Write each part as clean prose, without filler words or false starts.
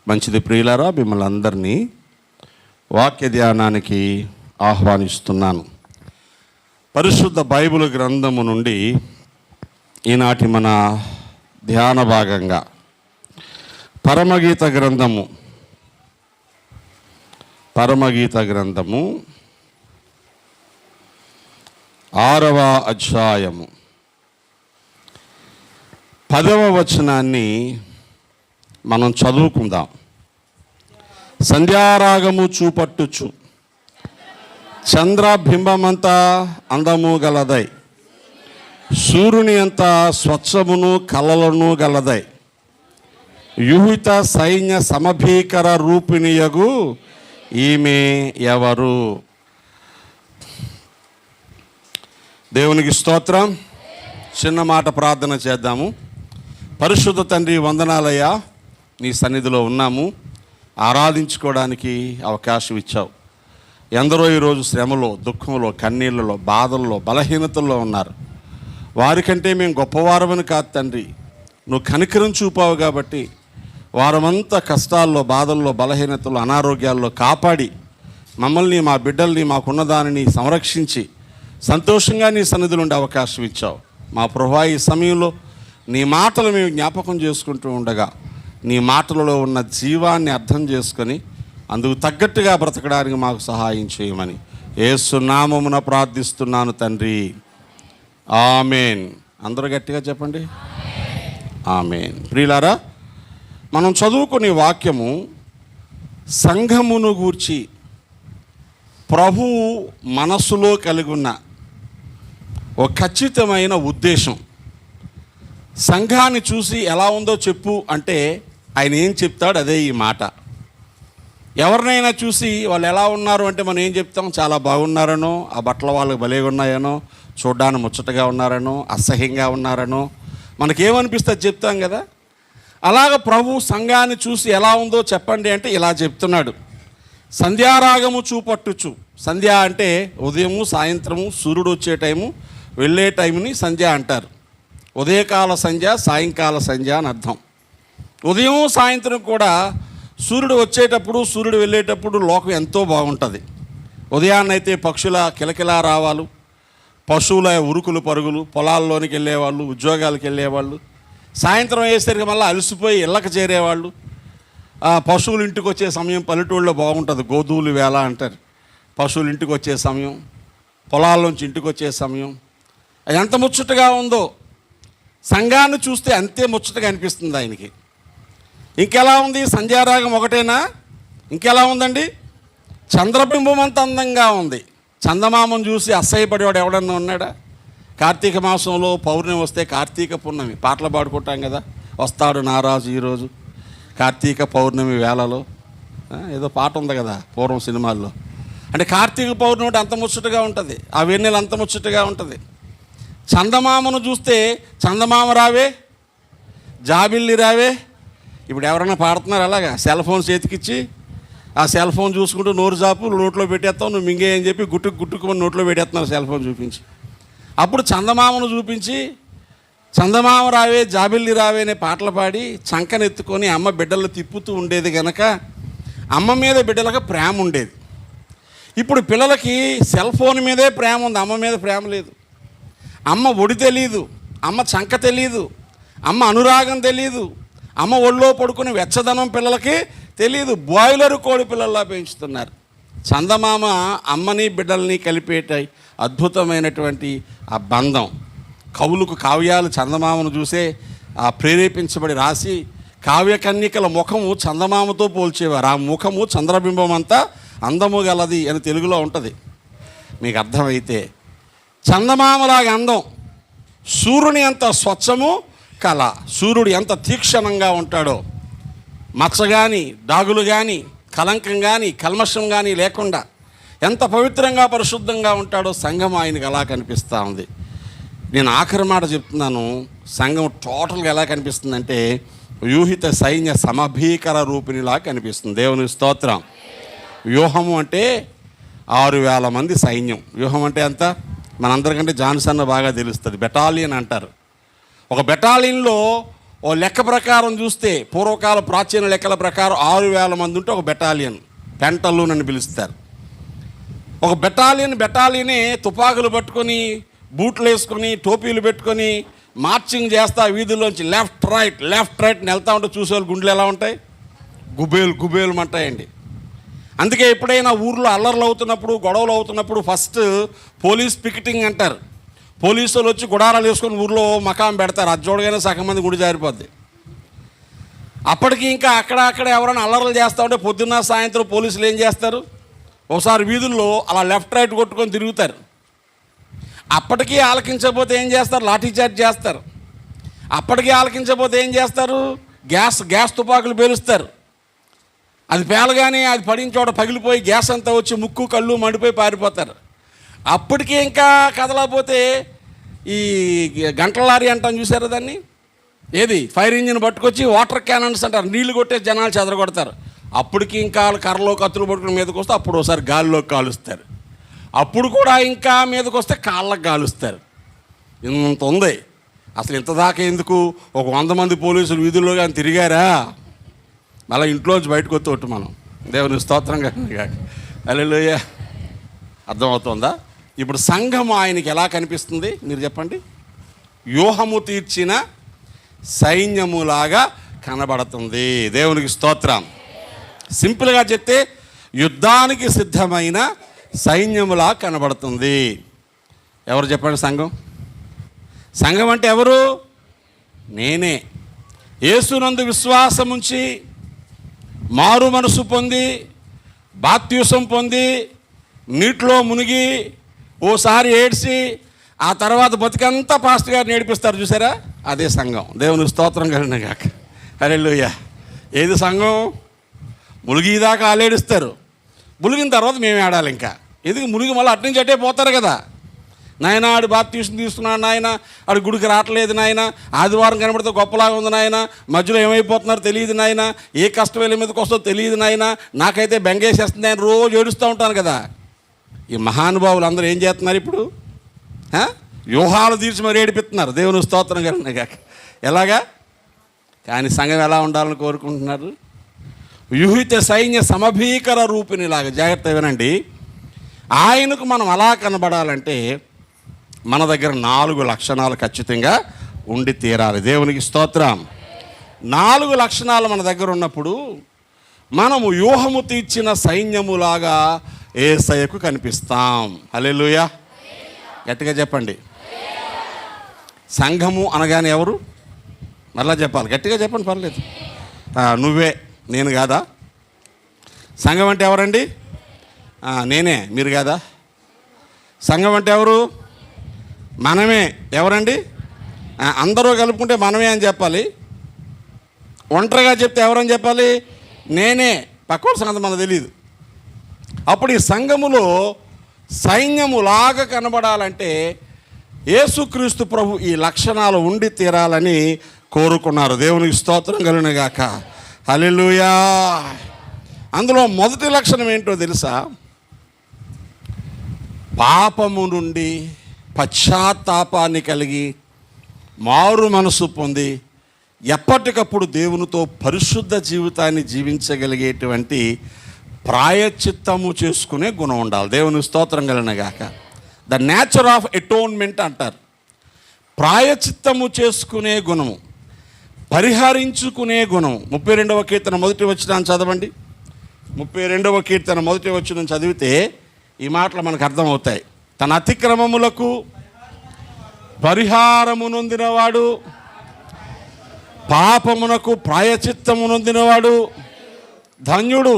మంచిది ప్రియులారా, మిమ్మల్ని అందరినీ వాక్య ధ్యానానికి ఆహ్వానిస్తున్నాను. పరిశుద్ధ బైబిల్ గ్రంథము నుండి ఈనాటి మన ధ్యాన భాగంగా పరమగీత గ్రంథము 6వ అధ్యాయము 10వ వచనాన్ని మనం చదువుకుందాం. సంధ్యారాగము చూపట్టుచు చంద్రబింబమంతా అందము గలదై, సూర్యుని అంత స్వచ్ఛమును కలలను గలదై, యుహిత సైన్య సమభీకర రూపిణియగు ఈమె ఎవరు? దేవునికి స్తోత్రం. చిన్న మాట ప్రార్థన చేద్దాము. పరిశుద్ధ తండ్రి, వందనాలయ్యా, నీ సన్నిధిలో ఉన్నాము. ఆరాధించుకోవడానికి అవకాశం ఇచ్చావు. ఎందరో ఈరోజు శ్రమలో, దుఃఖంలో, కన్నీళ్ళలో, బాధల్లో, బలహీనతల్లో ఉన్నారు. వారికంటే మేము గొప్పవారమని కాదు తండ్రి, నువ్వు కనికరం చూపావు కాబట్టి వారమంతా కష్టాల్లో, బాధల్లో, బలహీనతల్లో, అనారోగ్యాల్లో కాపాడి మమ్మల్ని, మా బిడ్డల్ని, మాకున్న దానిని సంరక్షించి సంతోషంగా నీ సన్నిధిలో ఉండే అవకాశం ఇచ్చావు. మా ప్రభువా, ఈ సమయంలో నీ మాటలు మేము జ్ఞాపకం చేసుకుంటూ ఉండగా నీ మాటలలో ఉన్న జీవాన్ని అర్థం చేసుకొని అందుకు తగ్గట్టుగా బ్రతకడానికి మాకు సహాయం చేయమని యేసు నామమున ప్రార్థిస్తున్నాను తండ్రి, ఆమేన్. అందరూ గట్టిగా చెప్పండి, ఆమేన్. ప్రియులారా, మనం చదువుకునే వాక్యము సంఘమును గూర్చి ప్రభువు మనస్సులో కలిగి ఉన్న ఒక ఖచ్చితమైన ఉద్దేశం. సంఘాన్ని చూసి ఎలా ఉందో చెప్పు అంటే ఆయన ఏం చెప్తాడు అదే ఈ మాట. ఎవరినైనా చూసి వాళ్ళు ఎలా ఉన్నారు అంటే మనం ఏం చెప్తాం? చాలా బాగున్నారనో, ఆ బట్టలు వాళ్ళకి భలేగా ఉన్నాయనో, చూడ్డానికి ముచ్చటగా ఉన్నారనో, అసహ్యంగా ఉన్నారనో మనకేమనిపిస్తుంది చెప్తాం కదా. అలాగ ప్రభు సంఘాన్ని చూసి ఎలా ఉందో చెప్పండి అంటే ఇలా చెప్తున్నాడు. సంధ్యారాగము చూపట్టుచు. సంధ్య అంటే ఉదయము, సాయంత్రము, సూర్యుడు వచ్చే టైము, వెళ్ళే టైంని సంధ్య అంటారు. ఉదయకాల సంధ్య, సాయంకాల సంధ్య అని అర్థం. ఉదయం సాయంత్రం కూడా సూర్యుడు వచ్చేటప్పుడు, సూర్యుడు వెళ్ళేటప్పుడు లోకం ఎంతో బాగుంటుంది. ఉదయాన్నైతే పక్షుల కిలకిలా రావాలు, పశువుల ఉరుకులు పరుగులు, పొలాల్లోనికి వెళ్ళేవాళ్ళు, ఉద్యోగాలకు వెళ్ళేవాళ్ళు, సాయంత్రం అయ్యేసరికి మళ్ళీ అలసిపోయి ఇళ్ళకి చేరేవాళ్ళు. పశువులు ఇంటికి వచ్చే సమయం పల్లెటూళ్ళలో బాగుంటుంది. గోధువులు వేళ అంటారు. పశువులు ఇంటికి వచ్చే సమయం, పొలాల్లోంచి ఇంటికి వచ్చే సమయం, అది ఎంత ముచ్చటగా ఉందో. సంఘాన్ని చూస్తే అంతే ముచ్చటగా అనిపిస్తుంది ఆయనకి. ఇంకెలా ఉంది? సంధ్యారాగం ఒకటేనా? ఇంకెలా ఉందండి? చంద్రబింబం అంత అందంగా ఉంది. చందమామను చూసి అసహ్యపడేవాడు ఎవడన్నా ఉన్నాడా? కార్తీక మాసంలో పౌర్ణమి వస్తే, కార్తీక పూర్ణమి పాటలు పాడుకుంటాం కదా, వస్తాడు నారాజు ఈరోజు కార్తీక పౌర్ణమి వేళలో, ఏదో పాట ఉంది కదా పూర్వం సినిమాల్లో. అంటే కార్తీక పౌర్ణమి అంత ముచ్చటగా ఉంటుంది, ఆ వెన్నెల అంత ముచ్చటగా ఉంటుంది. చందమామను చూస్తే చందమామ రావే, జాబిల్లి రావే. ఇప్పుడు ఎవరైనా పాడుతున్నారు అలాగా, సెల్ ఫోన్ చేతికిచ్చి ఆ సెల్ ఫోన్ చూసుకుంటూ నోరు జాపు, నోట్లో పెట్టేస్తావు, నువ్వు మింగే అని చెప్పి గుట్టుకుని నోట్లో పెట్టేస్తున్నారు సెల్ ఫోన్ చూపించి. అప్పుడు చందమామను చూపించి చందమామ రావే, జాబిల్లి రావే అనే పాటలు పాడి చంకనెత్తుకొని అమ్మ బిడ్డలు తిప్పుతూ ఉండేది కనుక అమ్మ మీద బిడ్డలకు ప్రేమ ఉండేది. ఇప్పుడు పిల్లలకి సెల్ ఫోన్ మీదే ప్రేమ ఉంది, అమ్మ మీద ప్రేమ లేదు. అమ్మ ఒడి తెలీదు, అమ్మ చంక తెలీదు, అమ్మ అనురాగం తెలీదు, అమ్మ ఒళ్ళో పడుకుని వెచ్చదనం పిల్లలకి తెలీదు. బాయిలర్ కోడి పిల్లల్లా పెంచుతున్నారు. చందమామ అమ్మని బిడ్డల్ని కలిపేటాయి అద్భుతమైనటువంటి ఆ బంధం. కవులకు కావ్యాలు చందమామను చూసే ప్రేరేపించబడి రాసి కావ్యకన్యకల ముఖము చందమామతో పోల్చేవారు. ఆ ముఖము చంద్రబింబం అంతా అందము గలది అని తెలుగులో ఉంటుంది. మీకు అర్థమైతే చందమామలాగా అందం, సూర్యుని ఎంత స్వచ్ఛము కళ, సూర్యుడు ఎంత తీక్షణంగా ఉంటాడో, మచ్చ కానీ, డాగులు కానీ, కలంకం కానీ, కల్మషం కానీ లేకుండా ఎంత పవిత్రంగా, పరిశుద్ధంగా ఉంటాడో సంఘం ఆయనకు అలా కనిపిస్తూ ఉంది. నేను ఆఖరి మాట చెప్తున్నాను, సంఘం టోటల్గా ఎలా కనిపిస్తుందంటే వ్యూహిత సైన్య సమభీకర రూపిణిలా కనిపిస్తుంది. దేవుని స్తోత్రం. వ్యూహము అంటే 6,000 మంది సైన్యం. వ్యూహం అంటే ఎంత? మనందరికంటే జాన్సన్ బాగా తెలుస్తుంది. బెటాలియన్ అంటారు. ఒక బెటాలియన్లో ఓ లెక్క ప్రకారం చూస్తే పూర్వకాల ప్రాచీన లెక్కల ప్రకారం 6,000 మంది ఉంటే ఒక బెటాలియన్, పెంటలూన్ అని పిలుస్తారు. ఒక బెటాలియనే తుపాకులు పట్టుకొని, బూట్లు వేసుకొని, టోపీలు పెట్టుకొని మార్చింగ్ చేస్తా వీధుల్లోంచి లెఫ్ట్ రైట్ వెళ్తా ఉంటే చూసేవాళ్ళు గుండెలు ఎలా ఉంటాయి? గుబేలు అంటాయండి. అందుకే ఎప్పుడైనా ఊర్లో అల్లర్లు అవుతున్నప్పుడు, గొడవలు అవుతున్నప్పుడు ఫస్ట్ పోలీస్ పికెటింగ్ అంటారు. పోలీసులు వచ్చి గుడారాలు వేసుకొని ఊర్లో మకాం పెడతారు. అది చూడగానే సగం మంది గుడి జారిపోద్ది. అప్పటికి ఇంకా అక్కడ ఎవరైనా అల్లర్లు చేస్తూ ఉంటే పొద్దున్న సాయంత్రం పోలీసులు ఏం చేస్తారు? ఒకసారి వీధుల్లో అలా లెఫ్ట్ రైట్ కొట్టుకొని తిరుగుతారు. అప్పటికీ ఆలకించకపోతే ఏం చేస్తారు? లాఠీ చార్జ్ చేస్తారు. అప్పటికీ ఆలకించకపోతే ఏం చేస్తారు? గ్యాస్ తుపాకులు పేలుస్తారు. అది పేలగానే అది పడిన చోట పగిలిపోయి గ్యాస్ అంతా వచ్చి ముక్కు కళ్ళు మండిపోయి పారిపోతారు. అప్పటికీ ఇంకా కదలకపోతే ఈ గంటల లారీ అంటాం, చూసారా దాన్ని? ఏది ఫైర్ ఇంజిన్ పట్టుకొచ్చి వాటర్ క్యానన్స్ అంటారు, నీళ్లు కొట్టే జనాలు చెదరగొడతారు. అప్పటికి ఇంకా కర్రలో కత్తులు పట్టుకుని మీదకి వస్తే అప్పుడు ఒకసారి గాలిలోకి కాలుస్తారు. అప్పుడు కూడా ఇంకా మీదకి వస్తే కాళ్ళకు కాలుస్తారు. ఇంత ఉంది. అసలు ఇంత దాకా ఎందుకు? ఒక 100 మంది పోలీసులు వీధుల్లో కానీ తిరిగారా? మళ్ళీ ఇంట్లోంచి బయటకు వస్తూ మనం దేవుని స్తోత్రంగా హల్లెలూయా. అర్థమవుతుందా? ఇప్పుడు సంఘం ఆయనకి ఎలా కనిపిస్తుంది మీరు చెప్పండి? వ్యూహము తీర్చిన సైన్యములాగా కనబడుతుంది. దేవునికి స్తోత్రం. సింపుల్గా చెప్తే యుద్ధానికి సిద్ధమైన సైన్యములా కనబడుతుంది. ఎవరు చెప్పండి? సంఘం అంటే ఎవరు? నేనే. యేసునందు విశ్వాసముంచి మారు మనసు పొంది బాప్తిసం పొంది నీటిలో మునిగి ఓసారి ఏడ్చి ఆ తర్వాత బతికంతా పాస్టర్ గారు నేర్పిస్తారు, చూసారా? అదే సంఘం. దేవునికి స్తోత్రం కలిగిన గాక హల్లెలూయా. ఏది సంఘం? మునిగిదాకా ఆలేడిస్తారు. మునిగిన తర్వాత మేము ఆడాలి. ఇంకా ఎందుకు మునిగి మళ్ళీ అట్నుంచి అట్టే పోతారు కదా. నాయన ఆడు బాప్తిసం తీసుకున్నాడు, నాయన ఆడు గుడికి రావట్లేదు, నాయన ఆదివారం కనబడితే గొప్పలాగా ఉంది, నాయన మధ్యలో ఏమైపోతున్నారో తెలియదు, నాయన ఏ కష్టం వెళ్ళి మీదకి వస్తుందో తెలియదు, నాయన నాకైతే బెంగేసేస్తుంది, ఆయన రోజు ఏడుస్తూ ఉంటాను కదా. ఈ మహానుభావులు అందరూ ఏం చేస్తున్నారు ఇప్పుడు? వ్యూహాలు తీర్చి మరి ఏడిపిస్తున్నారు. దేవుని స్తోత్రం కలిగిన ఎలాగా? కానీ సంఘం ఎలా ఉండాలని కోరుకుంటున్నారు? వ్యూహిత సైన్య సమభీకర రూపిణిలాగా. జాగ్రత్త వినండి. ఆయనకు మనం అలా కనబడాలంటే మన దగ్గర 4 లక్షణాలు ఖచ్చితంగా ఉండి తీరాలి. దేవునికి స్తోత్రం. 4 లక్షణాలు మన దగ్గర ఉన్నప్పుడు మనము వ్యూహము తీర్చిన సైన్యములాగా యేసయ్యకు కనిపిస్తాం. హల్లెలూయా. గట్టిగా చెప్పండి. సంఘము అనగానే ఎవరు? మరలా చెప్పాలి, గట్టిగా చెప్పండి, పర్లేదు. నువ్వే, నేను కాదా? సంఘం అంటే ఎవరండి? నేనే, మీరు కాదా? సంఘం అంటే ఎవరు? మనమే. ఎవరండి? అందరూ కలుపుకుంటే మనమే అని చెప్పాలి. ఒంటరిగా చెప్తే ఎవరని చెప్పాలి? నేనే. పక్కోడి సంగతి మనకు తెలియదు. అప్పుడు ఈ సంఘములో సైన్యములాగా కనబడాలంటే యేసుక్రీస్తు ప్రభు ఈ లక్షణాలు ఉండి తీరాలని కోరుకున్నారు. దేవునికి స్తోత్రం కలుగును గాక. హల్లెలూయా. అందులో మొదటి లక్షణం ఏంటో తెలుసా? పాపము నుండి పశ్చాత్తాపాన్ని కలిగి మారు మనసు పొంది ఎప్పటికప్పుడు దేవునితో పరిశుద్ధ జీవితాన్ని జీవించగలిగేటువంటి ప్రాయశ్చిత్తము చేసుకునే గుణం ఉండాలి. దేవుని స్తోత్రం కలిగిన గాక. ద నేచర్ ఆఫ్ అటోన్మెంట్ అంటారు. ప్రాయశ్చిత్తము చేసుకునే గుణము, పరిహరించుకునే గుణం. 32వ కీర్తన మొదటి వచనం చదవండి. 32వ కీర్తన మొదటి వచనం చదివితే ఈ మాటలు మనకు అర్థమవుతాయి. తన అతిక్రమములకు పరిహారము నొందినవాడు, పాపమునకు ప్రాయశ్చిత్తము నొందినవాడు ధన్యుడు.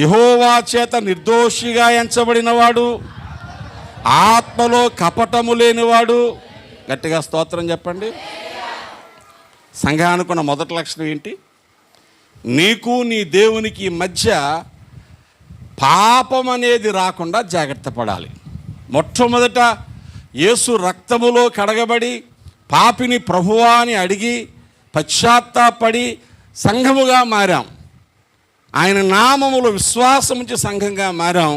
యెహోవా చేత నిర్దోషిగా ఎంచబడినవాడు, ఆత్మలో కపటము లేనివాడు. గట్టిగా స్తోత్రం చెప్పండి. సంఘానుకున్న మొదటి లక్షణం ఏంటి? నీకు నీ దేవునికి మధ్య పాపం అనేది రాకుండా జాగ్రత్త పడాలి. మొట్టమొదట యేసు రక్తములో కడగబడి పాపిని ప్రభువా అని అడిగి పశ్చాత్తాపడి సంఘముగా మారాం. ఆయన నామములో విశ్వాసముంచి సంఘంగా మారాం.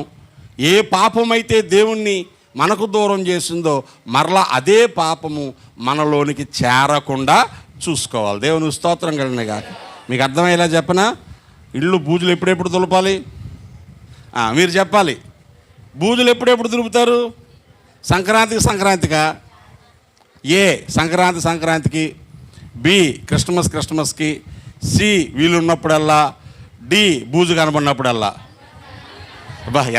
ఏ పాపమైతే దేవుణ్ణి మనకు దూరం చేసిందో మరలా అదే పాపము మనలోనికి చేరకుండా చూసుకోవాలి. దేవుని స్తోత్రం కలిగిన కాక. మీకు అర్థమయ్యేలా చెప్పనా? ఇళ్ళు బూజులు ఎప్పుడెప్పుడు దులపాలి? మీరు చెప్పాలి. బూజులు ఎప్పుడెప్పుడు దులుపుతారు? సంక్రాంతికా? ఏ సంక్రాంతికి, బి క్రిస్మస్కి, సి వీలున్నప్పుడల్లా, డి బూజు కనబడినప్పుడల్లా.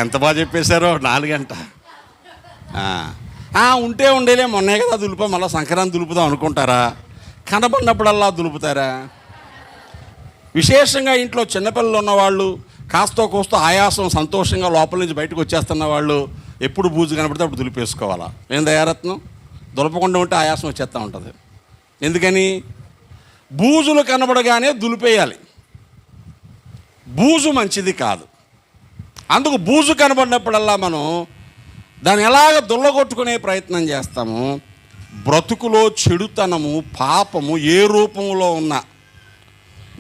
ఎంత బాగా చెప్పేశారో, 4 గంట. ఉంటే ఉండేలే, మొన్నే కదా దులుపా, మళ్ళీ సంక్రాంతి దులుపుదాం అనుకుంటారా? కనబడినప్పుడల్లా దులుపుతారా? విశేషంగా ఇంట్లో చిన్నపిల్లలు ఉన్నవాళ్ళు, కాస్తో కోస్తో ఆయాసం సంతోషంగా లోపల నుంచి బయటకు వచ్చేస్తున్న వాళ్ళు ఎప్పుడు బూజు కనబడితే అప్పుడు దులిపేసుకోవాలా. ఏం దయారత్నం? దులపకుండా ఉంటే ఆయాసం వచ్చేస్తూ ఉంటుంది. ఎందుకని? బూజులు కనబడగానే దులిపేయాలి. బూజు మంచిది కాదు. అందుకు బూజు కనబడినప్పుడల్లా మనం దాన్ని ఎలాగ దుల్లగొట్టుకునే ప్రయత్నం చేస్తాము. బ్రతుకులో చెడుతనము, పాపము ఏ రూపంలో ఉన్నా,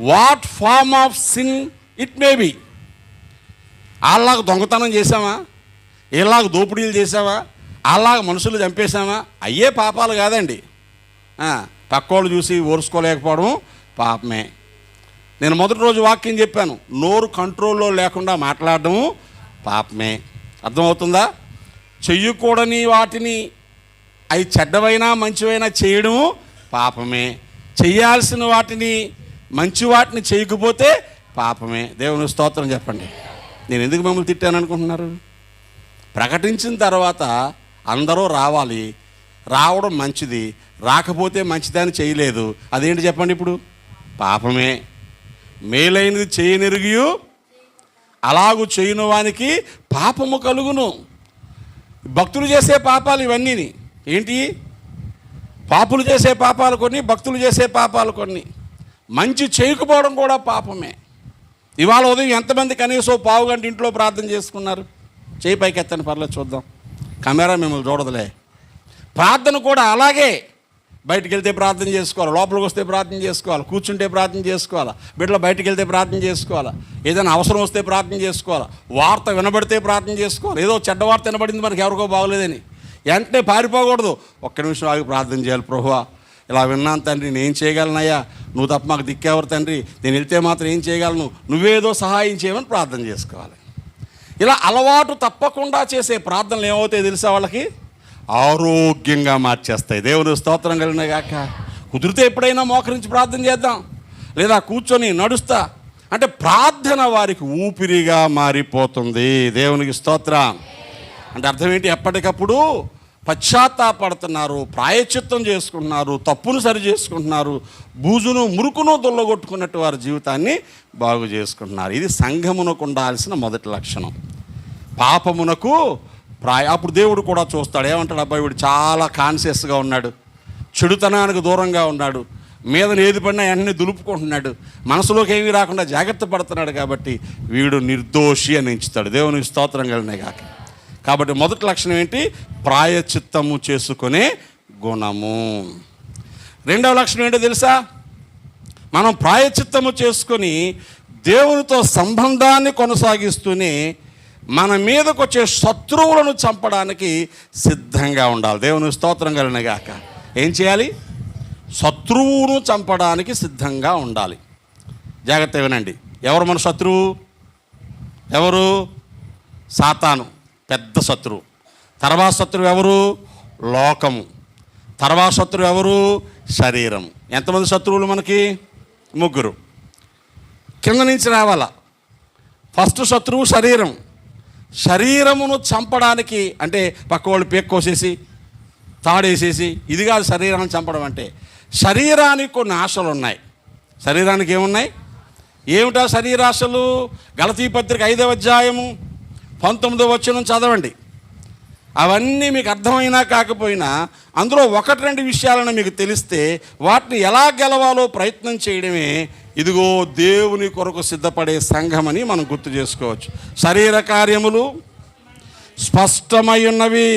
what form of sin it may be, అలాగ దొంగతనం చేసామా, ఇలాగ దోపిడీలు చేసామా, అలాగ మనుషులు చంపేశామా, అయ్యే పాపాలు కాదండి. పక్కోళ్ళు చూసి ఓర్చుకోలేకపోవడం పాపమే. నేను మొదటి రోజు వాక్యం చెప్పాను, నోరు కంట్రోల్లో లేకుండా మాట్లాడడము పాపమే. అర్థమవుతుందా? చెయ్యకూడని వాటిని, అవి చెడ్డవైనా మంచివైనా చేయడము పాపమే. చెయ్యాల్సిన వాటిని, మంచి వాటిని చేయకపోతే పాపమే. దేవుని స్తోత్రం చెప్పండి. నేను ఎందుకు మిమ్మల్ని తిట్టాను అనుకుంటున్నారు? ప్రకటించిన తర్వాత అందరూ రావాలి, రావడం మంచిది, రాకపోతే మంచిదని చేయలేదు, అదేంటి చెప్పండి? ఇప్పుడు పాపమే. మేలైనది చేయనెరుగియు అలాగూ చేయని వానికి పాపము కలుగును. భక్తులు చేసే పాపాలు ఇవన్నీ ఏంటి? పాపులు చేసే పాపాలు కొన్ని, భక్తులు చేసే పాపాలు కొన్ని. మంచి చేయకపోవడం కూడా పాపమే. ఇవాళ ఉదయం ఎంతమంది కనీసం పావు గంట ఇంట్లో ప్రార్థన చేసుకున్నారు? చేయి పైకి ఎత్తని, పర్లేదు చూద్దాం. కెమెరా మిమ్మల్ని చూడదులే. ప్రార్థన కూడా అలాగే. బయటికి వెళ్తే ప్రార్థన చేసుకోవాలి, లోపలికి వస్తే ప్రార్థన చేసుకోవాలి, కూర్చుంటే ప్రార్థన చేసుకోవాలి, బిడ్డలు బయటికి వెళ్తే ప్రార్థన చేసుకోవాలి, ఏదైనా అవసరం వస్తే ప్రార్థన చేసుకోవాలి, వార్త వినబడితే ప్రార్థన చేసుకోవాలి. ఏదో చెడ్డ వార్త వినబడింది మనకి, ఎవరికో బాగోలేదని వెంటనే పారిపోకూడదు. ఒక్క నిమిషం ఆగి ప్రార్థన చేయాలి. ప్రభువా, ఇలా విన్నాను తండ్రి, నేను ఏం చేయగలనయ్యా, నువ్వు తప్ప మాకు దిక్కేవరు తండ్రి, నేను వెళ్తే మాత్రం ఏం చేయగలను, నువ్వేదో సహాయం చేయమని ప్రార్థన చేసుకోవాలి. ఇలా అలవాటు తప్పకుండా చేసే ప్రార్థనలు ఏమవుతాయి తెలుసా? వాళ్ళకి ఆరోగ్యంగా మార్చేస్తాయి. దేవుని స్తోత్రం కలిగిన గాక. కుదిరితే ఎప్పుడైనా మోకరించి ప్రార్థన చేద్దాం, లేదా కూర్చొని నడుస్తా అంటే ప్రార్థన వారికి ఊపిరిగా మారిపోతుంది. దేవునికి స్తోత్రం. అంటే అర్థం ఏంటి? ఎప్పటికప్పుడు పశ్చాత్తాపడుతున్నారు, ప్రాయశ్చిత్తం చేసుకుంటున్నారు, తప్పును సరి చేసుకుంటున్నారు, బూజును మురుకును దొల్లగొట్టుకున్నట్టు వారి జీవితాన్ని బాగు చేసుకుంటున్నారు. ఇది సంఘమునకు ఉండాల్సిన మొదటి లక్షణం. పాపమునకు అప్పుడు దేవుడు కూడా చూస్తాడు. ఏమంటాడు? అబ్బాయి వీడు చాలా కాన్షియస్గా ఉన్నాడు, చెడుతనానికి దూరంగా ఉన్నాడు, మీద ఏది పడినా వెంటనే దులుపుకుంటున్నాడు, మనసులోకి ఏమీ రాకుండా జాగ్రత్త పడుతున్నాడు, కాబట్టి వీడు నిర్దోషి అని ఎంచుతాడు. దేవునికి స్తోత్రం కలిగినాయి కాక. కాబట్టి మొదటి లక్షణం ఏంటి? ప్రాయశ్చిత్తము చేసుకునే గుణము. రెండవ లక్షణం ఏంటో తెలుసా? మనం ప్రాయశ్చిత్తము చేసుకొని దేవునితో సంబంధాన్ని కొనసాగిస్తూనే మన మీదకు వచ్చే శత్రువులను చంపడానికి సిద్ధంగా ఉండాలి. దేవుని స్తోత్రం కలిగిన గాక. ఏం చేయాలి? శత్రువును చంపడానికి సిద్ధంగా ఉండాలి. జాగ్రత్త వినండి. ఎవరు మన శత్రువు? ఎవరు? సాతాను, పెద్ద శత్రువు. తర్వాత శత్రువు ఎవరు? లోకము. తర్వాత శత్రువు ఎవరు? శరీరం. ఎంతమంది శత్రువులు మనకి? 3. కింద నుంచి రావాలా. ఫస్ట్ శత్రువు శరీరం. శరీరమును చంపడానికి అంటే పక్క వాళ్ళు పేక్కోసేసి తాడేసేసి, ఇది కాదు శరీరాన్ని చంపడం అంటే. శరీరానికి కొన్ని ఆశలు ఉన్నాయి. శరీరానికి ఏమున్నాయి? ఏమిటా శరీరాశలు? గలతీ పత్రిక 5వ అధ్యాయము 19వ వచనం చదవండి. అవన్నీ మీకు అర్థమైనా కాకపోయినా అందులో 1-2 విషయాలను మీకు తెలిస్తే వాటిని ఎలా గెలవాలో ప్రయత్నం చేయడమే ఇదిగో దేవుని కొరకు సిద్ధపడే సంఘమని మనం గుర్తు చేసుకోవచ్చు. శరీర కార్యములు స్పష్టమై ఉన్నవి.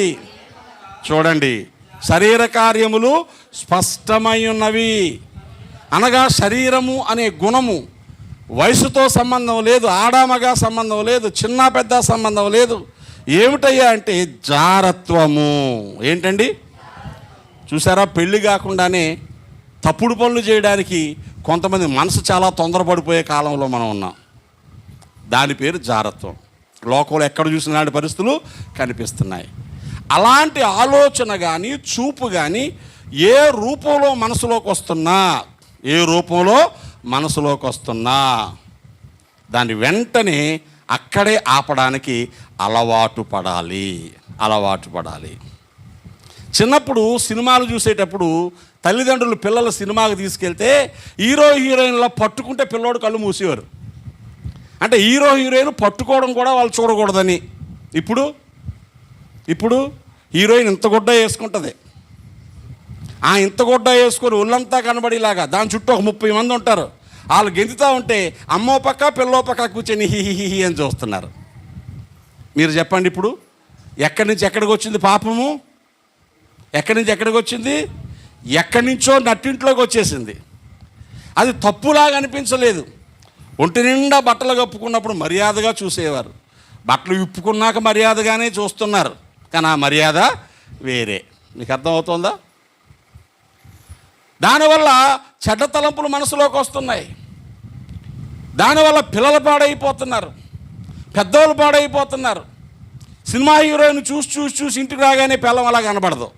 చూడండి, శరీర కార్యములు స్పష్టమై ఉన్నవి అనగా శరీరము అనే గుణము వయసుతో సంబంధం లేదు, ఆడామగా సంబంధం లేదు, చిన్న పెద్ద సంబంధం లేదు. ఏమిటయ్యా అంటే జారత్వము. ఏంటండి? చూసారా, పెళ్ళి కాకుండానే తప్పుడు పనులు చేయడానికి కొంతమంది మనసు చాలా తొందరపడిపోయే కాలంలో మనం ఉన్నాం. దాని పేరు జారత్వం. లోకంలో ఎక్కడ చూసిన ఇలాంటి పరిస్థితులు కనిపిస్తున్నాయి. అలాంటి ఆలోచన కానీ చూపు కానీ ఏ రూపంలో మనసులోకి వస్తున్నా దాన్ని వెంటనే అక్కడే ఆపడానికి అలవాటు పడాలి. చిన్నప్పుడు సినిమాలు చూసేటప్పుడు తల్లిదండ్రులు పిల్లలు సినిమాకి తీసుకెళ్తే హీరోయిన్లా పట్టుకుంటే పిల్లోడు కళ్ళు మూసేవారు. అంటే హీరోయిన్ పట్టుకోవడం కూడా వాళ్ళు చూడకూడదని. ఇప్పుడు హీరోయిన్ ఇంత గుడ్డ వేసుకుంటుంది. ఇంత గుడ్డ వేసుకొని ఒళ్ళంతా కనబడేలాగా దాని చుట్టూ ఒక 30 మంది ఉంటారు. వాళ్ళు గెంతుతూ ఉంటే అమ్మో పక్క పిల్లో పక్క కూర్చొని హిహిహి అని చూస్తున్నారు. మీరు చెప్పండి, ఇప్పుడు ఎక్కడి నుంచి ఎక్కడికి వచ్చింది పాపము? ఎక్కడి నుంచి ఎక్కడికి వచ్చింది? ఎక్కడి నుంచో నట్టింట్లోకి వచ్చేసింది. అది తప్పులాగా అనిపించలేదు. ఒంటి నిండా బట్టలు కప్పుకున్నప్పుడు మర్యాదగా చూసేవారు. బట్టలు విప్పుకున్నాక మర్యాదగానే చూస్తున్నారు. కానీ ఆ మర్యాద వేరే. మీకు అర్థమవుతుందా? దానివల్ల చెడ్డ తలంపులు మనసులోకి వస్తున్నాయి. దానివల్ల పిల్లలు పాడైపోతున్నారు, పెద్దవాళ్ళు పాడైపోతున్నారు. సినిమా హీరోయిన్ చూసి ఇంటికి రాగానే పిల్లం అలా కనబడదు.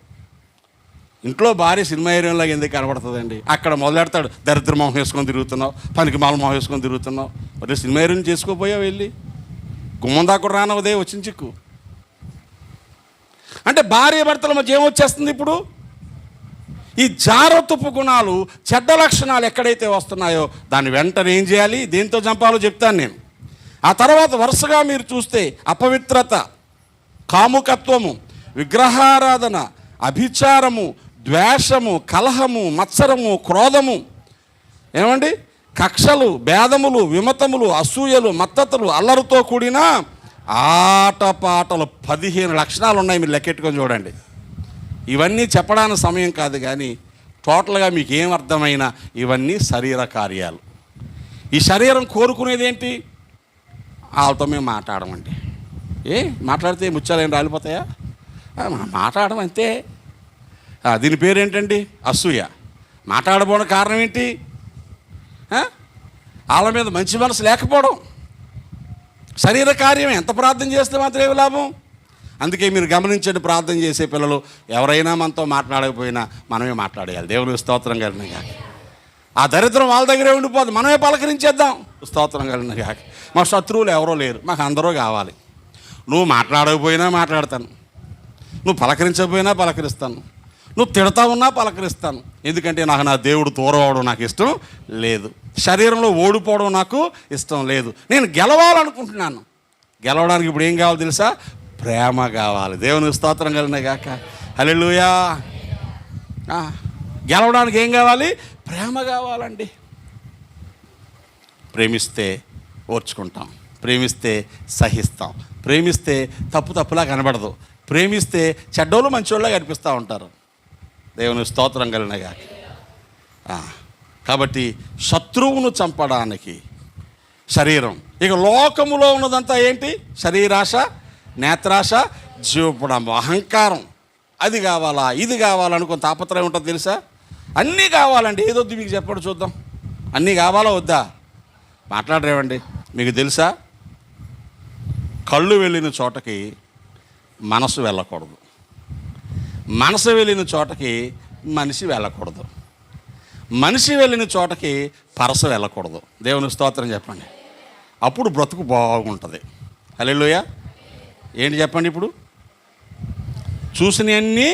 ఇంట్లో భార్య సినిమా హీరోయిన్లాగా ఎందుకు కనబడుతుందండి? అక్కడ మొదలెడతాడు, దరిద్ర మొహం వేసుకొని తిరుగుతున్నావు, పనికి మాల మొహం వేసుకొని తిరుగుతున్నావు. మరి సినిమా హీరోయిన్ చేసుకోపోయావు, వెళ్ళి గుమ్మం దాకా రానవదే వచ్చిన చిక్కు. అంటే భార్య భర్తల మధ్య ఏమొచ్చేస్తుంది? ఇప్పుడు ఈ జారత్వపు గుణాలు, చెడ్డ లక్షణాలు ఎక్కడైతే వస్తున్నాయో దాన్ని వెంటనే ఏం చేయాలి, దేంతో చంపాలో చెప్తాను నేను. ఆ తర్వాత వరుసగా మీరు చూస్తే అపవిత్రత, కాముకత్వము, విగ్రహారాధన, అభిచారము, ద్వేషము, కలహము, మత్సరము, క్రోధము, ఏమండి, కక్షలు, భేదములు, విమతములు, అసూయలు, మత్తతులు, అల్లరితో కూడిన ఆటపాటలు 15 లక్షణాలు ఉన్నాయి. మీరు లెక్కెట్టుకొని చూడండి. ఇవన్నీ చెప్పడానికి సమయం కాదు, కానీ టోటల్గా మీకు ఏమర్థమైనా ఇవన్నీ శరీర కార్యాలు. ఈ శరీరం కోరుకునేది ఏంటి? వాళ్ళతో మేము మాట్లాడమండి. మాట్లాడితే ముత్యాలు ఏం రాలిపోతాయా? మాట్లాడడం అంతే. దీని పేరేంటండి? అసూయ. మాట్లాడబోని కారణం ఏంటి? వాళ్ళ మీద మంచి మనసు లేకపోవడం. శరీర కార్యం. ఎంత ప్రార్థన చేస్తే మాత్రం ఏమి లాభం? అందుకే మీరు గమనించండి, ప్రార్థన చేసే పిల్లలు ఎవరైనా మనతో మాట్లాడకపోయినా మనమే మాట్లాడేయాలి. దేవుని స్తోత్రం కలిగిన గాక. ఆ దరిద్రం వాళ్ళ దగ్గరే ఉండిపోదు, మనమే పలకరించేద్దాం. స్తోత్రం కలిగిన గాక. మా శత్రువులు ఎవరో లేరు, మాకు అందరూ కావాలి. నువ్వు మాట్లాడకపోయినా మాట్లాడతాను, నువ్వు పలకరించకపోయినా పలకరిస్తాను, నువ్వు తిడతా ఉన్నా పలకరిస్తాను. ఎందుకంటే నాకు నా దేవుడు దూరం అవడం నాకు ఇష్టం లేదు, శరీరంలో ఓడిపోవడం నాకు ఇష్టం లేదు. నేను గెలవాలనుకుంటున్నాను. గెలవడానికి ఇప్పుడు ఏం కావాలి తెలుసా? ప్రేమ కావాలి. దేవుని స్తోత్రం కలిగిన గాక. హల్లెలూయా. గెలవడానికి ఏం కావాలి? ప్రేమ కావాలండి. ప్రేమిస్తే ఓర్చుకుంటాం, ప్రేమిస్తే సహిస్తాం, ప్రేమిస్తే తప్పులా కనబడదు, ప్రేమిస్తే చెడ్డోళ్ళు మంచోళ్ళ కనిపిస్తూ ఉంటారు. దేవుని స్తోత్రం కలిగిన గాక. కాబట్టి శత్రువును చంపడానికి శరీరం. ఇక లోకములో ఉన్నదంతా ఏంటి? శరీరాశ, నేత్రాశ, జీవపుడంబం, అహంకారం. అది కావాలా, ఇది కావాలనుకుని తాపత్రయం ఉంటుంది తెలుసా? అన్నీ కావాలండి. ఏదొద్దు మీకు చెప్పండి చూద్దాం. అన్నీ కావాలా వద్దా? మాట్లాడరేవండి. మీకు తెలుసా, కళ్ళు వెళ్ళిన చోటకి మనసు వెళ్ళకూడదు, మనసు వెళ్ళిన చోటకి మనిషి వెళ్ళకూడదు, మనిషి వెళ్ళిన చోటకి పరస వెళ్ళకూడదు. దేవుని స్తోత్రం చెప్పండి. అప్పుడు బ్రతుకు బాగుంటుంది. హల్లెలూయా. ఏంటి చెప్పండి? ఇప్పుడు చూసినవన్నీ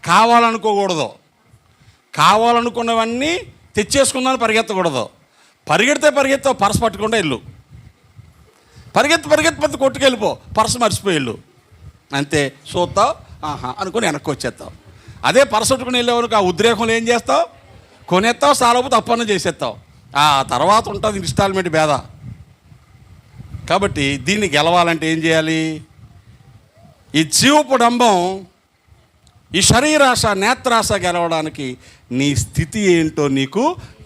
కావాలనుకోకూడదు, కావాలనుకున్నవన్నీ తెచ్చేసుకుందామని పరిగెత్తకూడదు. పరిగెత్తావు, పర్సు పట్టుకుండా వెళ్ళు. పరిగెత్తి కొట్టుకెళ్ళిపో, పర్సు మర్చిపోయి వెళ్ళు. అంతే. చూస్తావు, అనుకుని వెనక్కి వచ్చేస్తావు. అదే పర్సు పట్టుకుని వెళ్ళేవరకు ఆ ఉద్రేకంలో ఏం చేస్తావు? కొనేస్తావు, సాలపోతే అప్పన్న చేసేస్తావు. ఆ తర్వాత ఉంటుంది ఇన్స్టాల్మెంట్ భేద. కాబట్టి దీన్ని గెలవాలంటే ఏం చేయాలి? ఈ జీవపు డంబం, ఈ శరీరాశ, నేత్రాశ గెలవడానికి నీ స్థితి ఏంటో నీకు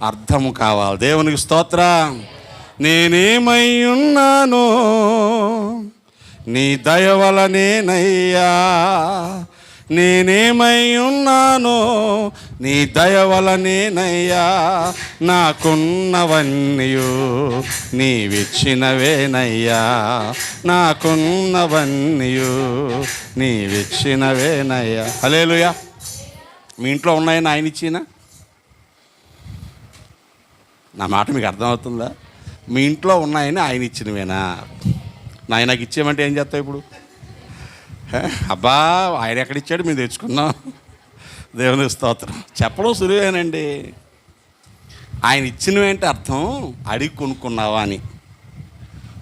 అర్థము కావాలి. దేవునికి స్తోత్రం. నేనేమై ఉన్నానో నీ దయ వలనేనయ్యా, నేనేమై ఉన్నానో నీ దయ వలనేనయ్యా, నాకున్నవన్నీయు నీవిచ్చినవేనయ్యా, నాకున్నవన్నీయు నీవిచ్చినవేనయ్యా. హల్లెలూయా. మీ ఇంట్లో ఉన్నాయని ఆయన ఇచ్చినా? నా మాట మీకు అర్థమవుతుందా? మీ ఇంట్లో ఉన్నాయని ఆయన ఇచ్చినవేనా? నాయనకి ఇచ్చేయమంటే ఏం చేస్తావు ఇప్పుడు? అబ్బా ఆయన ఎక్కడిచ్చాడు, మేము తెచ్చుకున్నాం. దేవుని స్తోత్రం. చెప్పడం సులువేనండి. ఆయన ఇచ్చినవేంటే అర్థం అడిగి కొనుక్కున్నావా అని.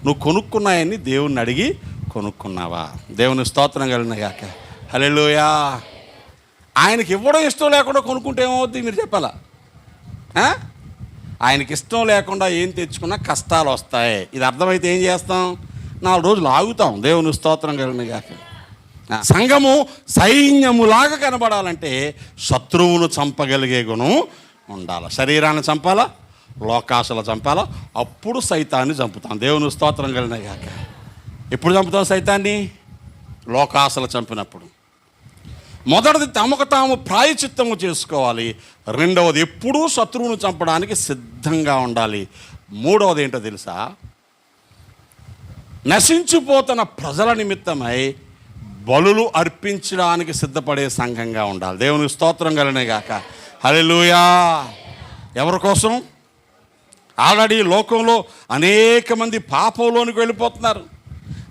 నువ్వు కొనుక్కున్నాయని దేవుణ్ణి అడిగి కొనుక్కున్నావా? దేవుని స్తోత్రం కలిగిన గాక. హల్లెలూయా. ఆయనకి ఇవ్వడం ఇష్టం లేకుండా కొనుక్కుంటే ఏమవుద్ది మీరు చెప్పాలా? ఆయనకి ఇష్టం లేకుండా ఏం తెచ్చుకున్నా కష్టాలు వస్తాయి. ఇది అర్థమైతే ఏం చేస్తాం? 4 రోజులు ఆగుతాం. దేవుని స్తోత్రం కలిగిన గాక. సంఘము సైన్యములాగా కనబడాలంటే శత్రువును చంపగలిగే గుణం ఉండాలి. శరీరాన్ని చంపాలా, లోకాశలు చంపాలా, అప్పుడు సైతాన్ని చంపుతాం. దేవుని స్తోత్రం కలిగిన గాక. ఎప్పుడు చంపుతాం సైతాన్ని? లోకాశలు చంపినప్పుడు. మొదటిది తమకు తాము ప్రాయచిత్తము చేసుకోవాలి. రెండవది ఎప్పుడూ శత్రువును చంపడానికి సిద్ధంగా ఉండాలి. మూడవది ఏంటో తెలుసా? నశించిపోతున్న ప్రజల నిమిత్తమై బలులు అర్పించడానికి సిద్ధపడే సంఘంగా ఉండాలి. దేవుని స్తోత్రం కలిగిన గాక. హల్లెలూయా. ఎవరి కోసం? ఆల్రెడీ లోకంలో అనేక మంది పాపంలోనికి వెళ్ళిపోతున్నారు,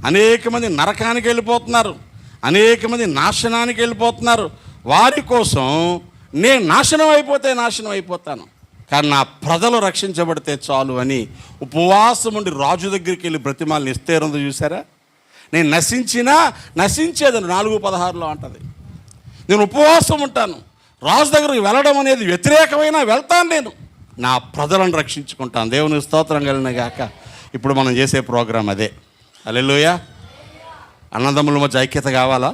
అనేక మంది నరకానికి వెళ్ళిపోతున్నారు, అనేక మంది నాశనానికి వెళ్ళిపోతున్నారు. వారి కోసం నేను నాశనం అయిపోతాను, కానీ నా ప్రజలు రక్షించబడితే చాలు అని ఉపవాసం ఉండి రాజు దగ్గరికి వెళ్ళి బ్రతిమాలని ఇస్తేరుందో చూసారా? నేను నశించేదని 4:16 అంటది. నేను ఉపవాసం ఉంటాను, రాజు దగ్గరికి వెళ్ళడం అనేది వ్యతిరేకమైన వెళ్తాను, నేను నా ప్రజలను రక్షించుకుంటాను. దేవుని స్తోత్రం కలిగిన గాక. ఇప్పుడు మనం చేసే ప్రోగ్రాం అదే. హల్లెలూయా. అన్నదమ్ముల మధ్య ఐక్యత కావాలా?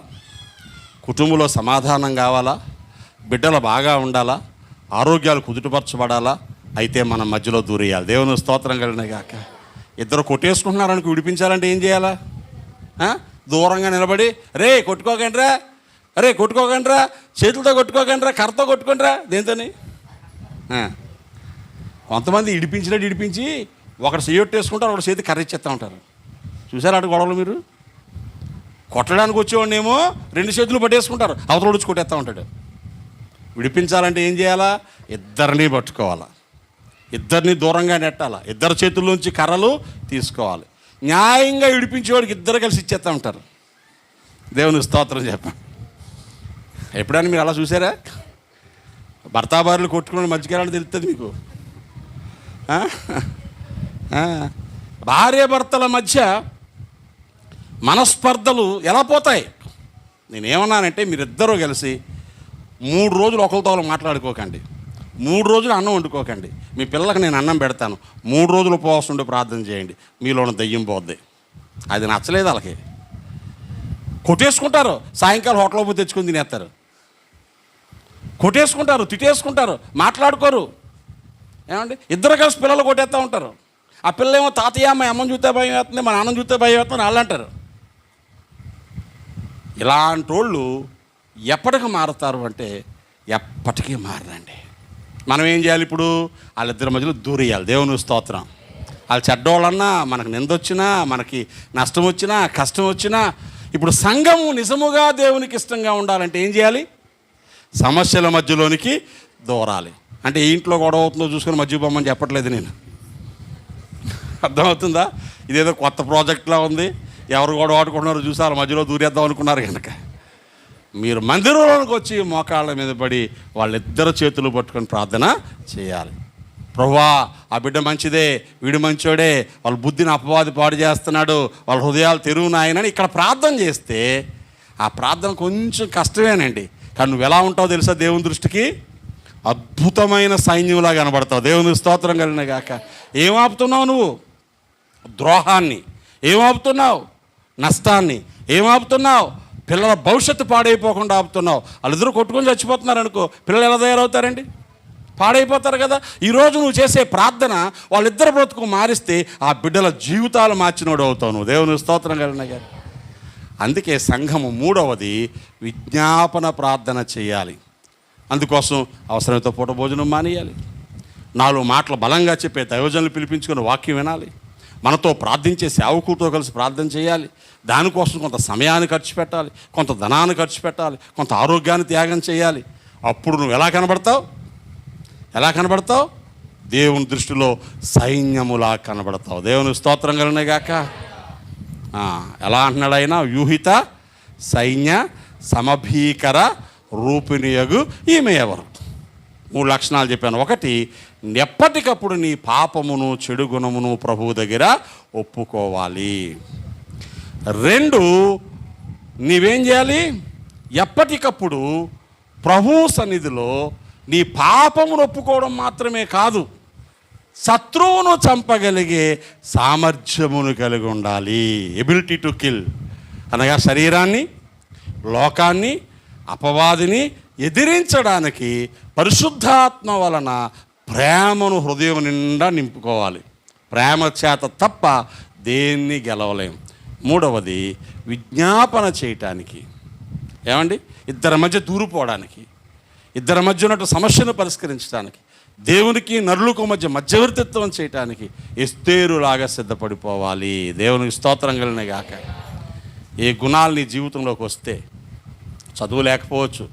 కుటుంబంలో సమాధానం కావాలా? బిడ్డలు బాగా ఉండాలా? ఆరోగ్యాలు కుదుటపరచబడాలా? అయితే మనం మధ్యలో దూరేయాలి. దేవుని స్తోత్రం కలిగిన గాక. ఇద్దరు కొట్టేసుకుంటున్నారనుకు విడిపించాలంటే ఏం చేయాలా? దూరంగా నిలబడి రే కొట్టుకోకండిరా, చేతులతో కొట్టుకోకండిరా, కర్రతో కొట్టుకోండిరా. దేంతోని? కొంతమంది ఇడిపించి ఒకటి చెయ్యొట్టేసుకుంటారు, ఒకటి చేతి కర్ర ఇచ్చేస్తూ ఉంటారు. చూసారా అటు గొడవలు? మీరు కొట్టడానికి వచ్చేవాడినేమో 2 చేతులు పట్టేసుకుంటారు, అవతల వచ్చి కొట్టేస్తూ ఉంటాడు. విడిపించాలంటే ఏం చేయాలా? ఇద్దరిని పట్టుకోవాలా, ఇద్దరిని దూరంగా నెట్టాలా, ఇద్దరు చేతుల్లోంచి కర్రలు తీసుకోవాలి. న్యాయంగా విడిపించేవాడికి ఇద్దరు కలిసి ఇచ్చేస్తూ ఉంటారు. దేవుని స్తోత్రం చెప్పండి. ఎప్పుడైనా మీరు అలా చూసారా? భర్తాభార్యలు కొట్టుకుని మధ్యకెళ్ళాలని తెలుస్తుంది మీకు. భార్యాభర్తల మధ్య మనస్పర్ధలు ఎలా పోతాయి? నేనేమన్నానంటే మీరిద్దరూ కలిసి 3 రోజులు ఒకరితో మాట్లాడుకోకండి, 3 రోజులు అన్నం వండుకోకండి. మీ పిల్లలకు నేను అన్నం పెడతాను, 3 రోజులు ఉపవాసం ఉండి ప్రార్థన చేయండి, మీలోని దయ్యం పోద్ది. అది నచ్చలేదు వాళ్ళకి. కొట్టేసుకుంటారు, సాయంకాలం హోటల్లో పోయి తెచ్చుకొని తినేస్తారు. కొట్టేసుకుంటారు, తిట్టేసుకుంటారు, మాట్లాడుకోరు. ఏమండి? ఇద్దరు కలిసి పిల్లలు కొట్టేస్తూ ఉంటారు. ఆ పిల్లలేమో తాతయ్య మా అమ్మని చూస్తే భయం వేస్తుంది, మా నాన్నని చూస్తే భయం వేస్తుంది వాళ్ళు అంటారు. ఇలాంటి వాళ్ళు ఎప్పటికి మారుతారు అంటే ఎప్పటికీ మారదండి. మనం ఏం చేయాలి? ఇప్పుడు వాళ్ళిద్దరి మధ్యలో దూరేయాలి. దేవుని స్తోత్రం. వాళ్ళు చెడ్డోళ్ళన్నా, మనకు నిందొచ్చినా, మనకి నష్టం వచ్చినా, కష్టం వచ్చినా, ఇప్పుడు సంఘము నిజముగా దేవునికి ఇష్టంగా ఉండాలంటే ఏం చేయాలి? సమస్యల మధ్యలోనికి దూరాలి. అంటే ఈ ఇంట్లో గొడవ అవుతుందో చూసుకొని మధ్య బొమ్మని చెప్పట్లేదు నేను. అర్థమవుతుందా? ఇదేదో కొత్త ప్రాజెక్ట్లా ఉంది. ఎవరు గొడవ ఆడుకుంటున్నారో చూసారు, మధ్యలో దూరేద్దాం అనుకున్నారు కనుక మీరు మందిరంలోకి వచ్చి మోకాళ్ళ మీద పడి వాళ్ళిద్దరు చేతులు పట్టుకొని ప్రార్థన చేయాలి. ప్రభువా, ఆ బిడ్డ మంచిదే, వీడు మంచోడే, వాళ్ళ బుద్ధిని అపవాది పాడు చేస్తున్నాడు, వాళ్ళ హృదయాలు తెరువునాయనని ఇక్కడ ప్రార్థన చేస్తే ఆ ప్రార్థన కొంచెం కష్టమేనండి. కానీ నువ్వు ఎలా ఉంటావో తెలుసా? దేవుని దృష్టికి అద్భుతమైన సైన్యంలా కనబడతావు. దేవుని స్తోత్రం కలిగిన గాక. ఏం ఆపుతున్నావు నువ్వు? ద్రోహాన్ని. ఏం ఆపుతున్నావు? నష్టాన్ని. ఏం ఆపుతున్నావు? పిల్లల భవిష్యత్తు పాడైపోకుండా ఆపుతున్నావు. వాళ్ళిద్దరూ కొట్టుకొని చచ్చిపోతున్నారు అనుకో, పిల్లలు ఎలా తయారవుతారండి? పాడైపోతారు కదా. ఈరోజు నువ్వు చేసే ప్రార్థన వాళ్ళిద్దరు బ్రతుకు మారిస్తే ఆ బిడ్డల జీవితాలు మార్చినోడు అవుతావు నువ్వు. దేవుని స్తోత్రం కలిగిన గాక. అందుకే సంఘము మూడవది విజ్ఞాపన ప్రార్థన చేయాలి. అందుకోసం అవసరమైతే పూట భోజనం మానేయాలి, 4 మాటలు బలంగా చెప్పే దైవజనులు పిలిపించుకుని వాక్యం వినాలి, మనతో ప్రార్థించే సేవకుడితో కలిసి ప్రార్థన చేయాలి, దానికోసం కొంత సమయాన్ని ఖర్చు పెట్టాలి, కొంత ధనాన్ని ఖర్చు పెట్టాలి, కొంత ఆరోగ్యాన్ని త్యాగం చేయాలి. అప్పుడు నువ్వు ఎలా కనబడతావు? దేవుని దృష్టిలో సైన్యములా కనబడతావు. దేవుని స్తోత్రం కలిగిన గాక. ఎలా అంటున్నాడు ఆయన? వ్యూహిత సైన్య సమభీకర రూపిణియగు ఈమె ఎవరు? 3 లక్షణాలు చెప్పాను. 1, ఎప్పటికప్పుడు నీ పాపమును చెడు గుణమును ప్రభువు దగ్గర ఒప్పుకోవాలి. 2, నీవేం చేయాలి? ఎప్పటికప్పుడు ప్రభువు సన్నిధిలో నీ పాపమును ఒప్పుకోవడం మాత్రమే కాదు, శత్రువును చంపగలిగే సామర్థ్యమును కలిగి ఉండాలి. ఎబిలిటీ టు కిల్ అనగా శరీరాన్ని, లోకాన్ని, అపవాదిని ఎదిరించడానికి పరిశుద్ధాత్మ వలన ప్రేమను హృదయం నిండా నింపుకోవాలి. ప్రేమ చేత తప్ప దేన్ని గెలవలేం. 3వది విజ్ఞాపన చేయటానికి. ఏమండి? ఇద్దరి మధ్య దూరిపోవడానికి, ఇద్దరి మధ్య ఉన్నట్టు సమస్యను పరిష్కరించడానికి, దేవునికి నరులకు మధ్యవర్తిత్వం చేయటానికి ఎస్తేరులాగా సిద్ధపడిపోవాలి. దేవునికి స్తోత్రం కలిగిన గాక. ఏ గుణాలు నీ జీవితంలోకి వస్తే, చదువు లేకపోవచ్చు,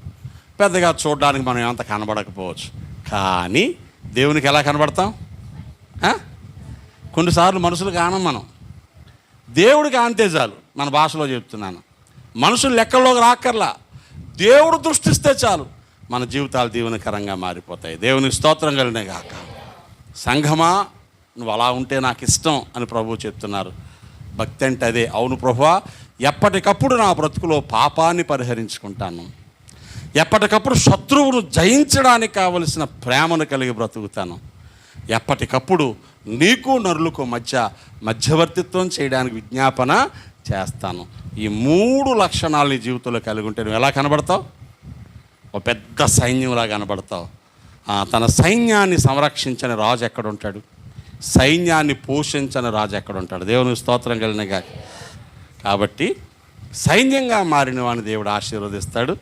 పెద్దగా చూడడానికి మనం ఏమంత కనబడకపోవచ్చు, కానీ దేవునికి ఎలా కనబడతాం? కొన్నిసార్లు మనుషులు కానం, మనం దేవుడికి ఆంతే చాలు. మన భాషలో చెప్తున్నాను, మనుషులు లెక్కల్లోకి రాక్కర్లా, దేవుడు దృష్టిస్తే చాలు మన జీవితాలు దీవెనకరంగా మారిపోతాయి. దేవునికి స్తోత్రం కలిగిన గాక. సంఘమా, నువ్వు అలా ఉంటే నాకు ఇష్టం అని ప్రభువు చెప్తున్నారు. భక్తి అంటే అదే. అవును ప్రభువా, ఎప్పటికప్పుడు నా బ్రతుకులో పాపాన్ని పరిహరించుకుంటాను, ఎప్పటికప్పుడు శత్రువును జయించడానికి కావలసిన ప్రేమను కలిగి బ్రతుకుతాను, ఎప్పటికప్పుడు నీకు నరులకు మధ్యవర్తిత్వం చేయడానికి విజ్ఞాపన చేస్తాను. ఈ 3 లక్షణాలు నీ జీవితంలో కలిగి ఉంటే నువ్వు ఎలా కనబడతావు? ఒక పెద్ద సైన్యంలా కనబడతావు. తన సైన్యాన్ని సంరక్షించని రాజు ఎక్కడుంటాడు? సైన్యాన్ని పోషించని రాజు ఎక్కడుంటాడు? దేవుని స్తోత్రం కలిగిన గాక. కాబట్టి సైన్యంగా మారిన వాడిని దేవుడు ఆశీర్వదిస్తాడు.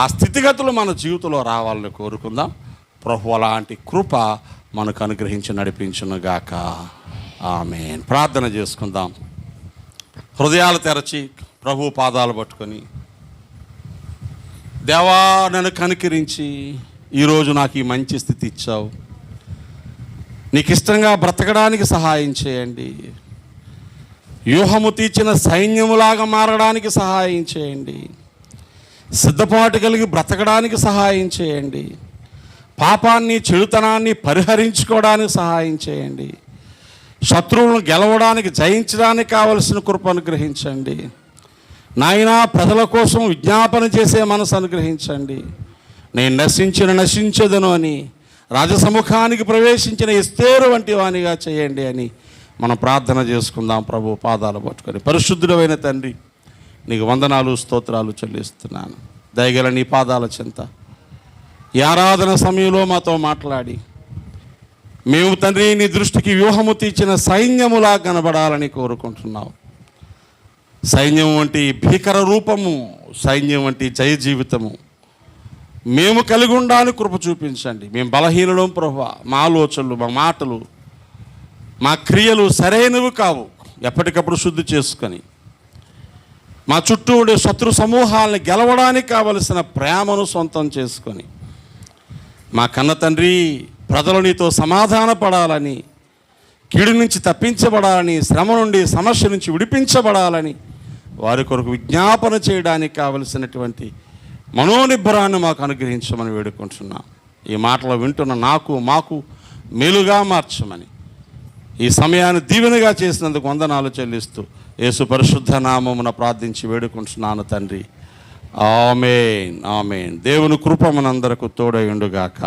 ఆ స్థితిగతులు మన జీవితంలో రావాలని కోరుకుందాం. ప్రభు అలాంటి కృప మనకు అనుగ్రహించి నడిపించునుగాక. ఆమేన్. ప్రార్థన చేసుకుందాం. హృదయాలు తెరచి ప్రభు పాదాలు పట్టుకొని, దేవా నన్ను కనికరించి ఈరోజు నాకు ఈ మంచి స్థితి ఇచ్చావు, నీకు ఇష్టంగా బ్రతకడానికి సహాయం చేయండి, వ్యూహము తీర్చిన సైన్యములాగా మారడానికి సహాయం చేయండి, సిద్ధపాటు కలిగి బ్రతకడానికి సహాయం చేయండి, పాపాన్ని చెడుతనాన్ని పరిహరించుకోవడానికి సహాయం చేయండి, శత్రువులను గెలవడానికి జయించడానికి కావలసిన కృప అనుగ్రహించండి నాయనా. ప్రజల కోసం విజ్ఞాపన చేసే మనసు అనుగ్రహించండి. నేను నశించెదను అని రాజసముఖానికి ప్రవేశించిన ఎస్తేరు వంటి వానిగా చేయండి అని మనం ప్రార్థన చేసుకుందాం. ప్రభు పాదాలు పట్టుకొని, పరిశుద్ధుడైన తండ్రి, నీకు వందనాలు స్తోత్రాలు చెల్లిస్తున్నాను. దయగల నీ పాదాల చెంత ఈ ఆరాధన సమయంలో మాతో మాట్లాడి, మేము తండ్రి నీ దృష్టికి వ్యూహము తీర్చిన సైన్యములా కనబడాలని కోరుకుంటున్నావు. సైన్యం వంటి భీకర రూపము, సైన్యం వంటి జయ జీవితము మేము కలిగి ఉండాలని కృప చూపించండి. మేము బలహీనులం ప్రభువా, మా ఆలోచనలు, మా మాటలు, మా క్రియలు సరైనవి కావు. ఎప్పటికప్పుడు శుద్ధి చేసుకొని మా చుట్టూ ఉండే శత్రు సమూహాలను గెలవడానికి కావలసిన ప్రేమను సొంతం చేసుకొని, మా కన్న తండ్రి ప్రజలు నీతో సమాధాన పడాలని, కీడు నుంచి తప్పించబడాలని, శ్రమ నుండి సమస్య నుంచి విడిపించబడాలని వారి కొరకు విజ్ఞాపన చేయడానికి కావలసినటువంటి మనోనిబ్బరాన్ని మాకు అనుగ్రహించమని వేడుకుంటున్నాం. ఈ మాటలు వింటున్న మాకు మేలుగా మార్చమని, ఈ సమయాన్ని దీవెనగా చేసినందుకు వందనాలు చెల్లిస్తూ యేసు పరిశుద్ధ నామమున ప్రార్థించి వేడుకుంటున్నాను తండ్రి. ఆమేన్, ఆమేన్. దేవుని కృప మనందరకు తోడై ఉండుగాక.